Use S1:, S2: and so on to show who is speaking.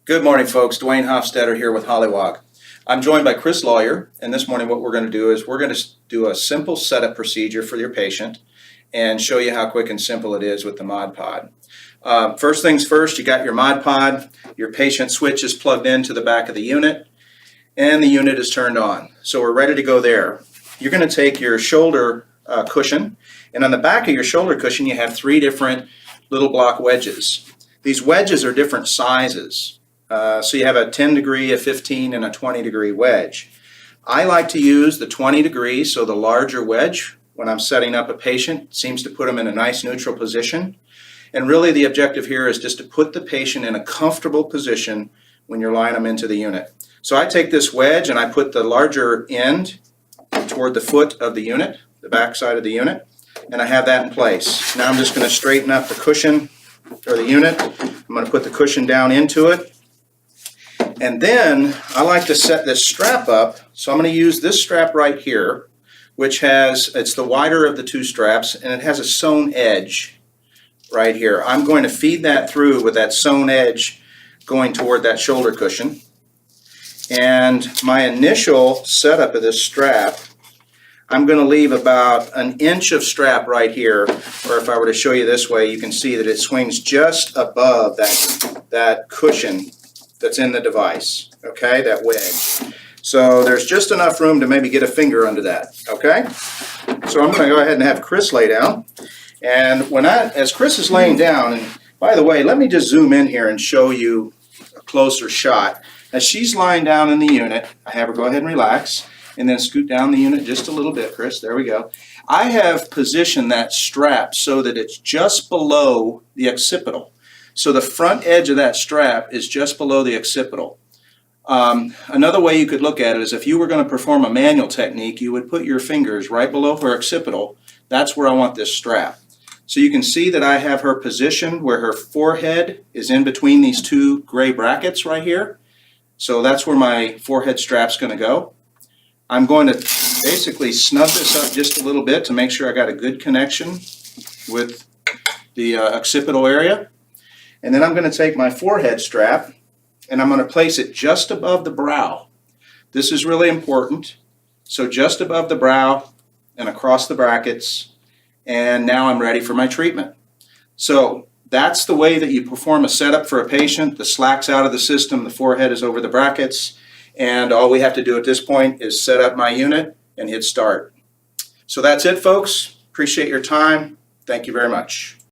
S1: Good morning, folks. Dwayne Hofstetter here with Hollywog. I'm joined by Chris Lawyer, and this morning what we're going to do is we're going to do a simple setup procedure for your patient and show you how quick and simple it is with the Modpod. First things first, you got your Modpod, your patient switch is plugged into the back of the unit, and the unit is turned on. So we're ready to go there. You're going to take your shoulder cushion, and on the back of your shoulder cushion you have three different little block wedges. These wedges are different sizes. So you have a 10 degree, a 15, and a 20 degree wedge. I like to use the 20 degree, so the larger wedge, when I'm setting up a patient, seems to put them in a nice neutral position. And really the objective here is just to put the patient in a comfortable position when you're lying them into the unit. So I take this wedge and I put the larger end toward the foot of the unit, the back side of the unit, and I have that in place. Now I'm just going to straighten up the cushion or the unit. I'm going to put the cushion down into it. And then I like to set this strap up, so I'm going to use this strap right here, which it's the wider of the two straps, and it has a sewn edge right here. I'm going to feed that through with that sewn edge going toward that shoulder cushion. And my initial setup of this strap, I'm going to leave about an inch of strap right here, or if I were to show you this way, you can see that it swings just above that cushion that's in the device, okay, that wedge. So there's just enough room to maybe get a finger under that, okay? So I'm going to go ahead and have Chris lay down. And as Chris is laying down, and by the way, let me just zoom in here and show you a closer shot. As she's lying down in the unit, I have her go ahead and relax, and then scoot down the unit just a little bit, Chris. There we go. I have positioned that strap so that it's just below the occipital. So the front edge of that strap is just below the occipital. Another way you could look at it is if you were going to perform a manual technique, you would put your fingers right below her occipital. That's where I want this strap. So you can see that I have her positioned where her forehead is in between these two gray brackets right here. So that's where my forehead strap's going to go. I'm going to basically snug this up just a little bit to make sure I got a good connection with the occipital area. And then I'm going to take my forehead strap and I'm going to place it just above the brow. This is really important. So just above the brow and across the brackets, and now I'm ready for my treatment. So that's the way that you perform a setup for a patient. The slack's out of the system, the forehead is over the brackets, and all we have to do at this point is set up my unit and hit start. So that's it, folks. Appreciate your time. Thank you very much.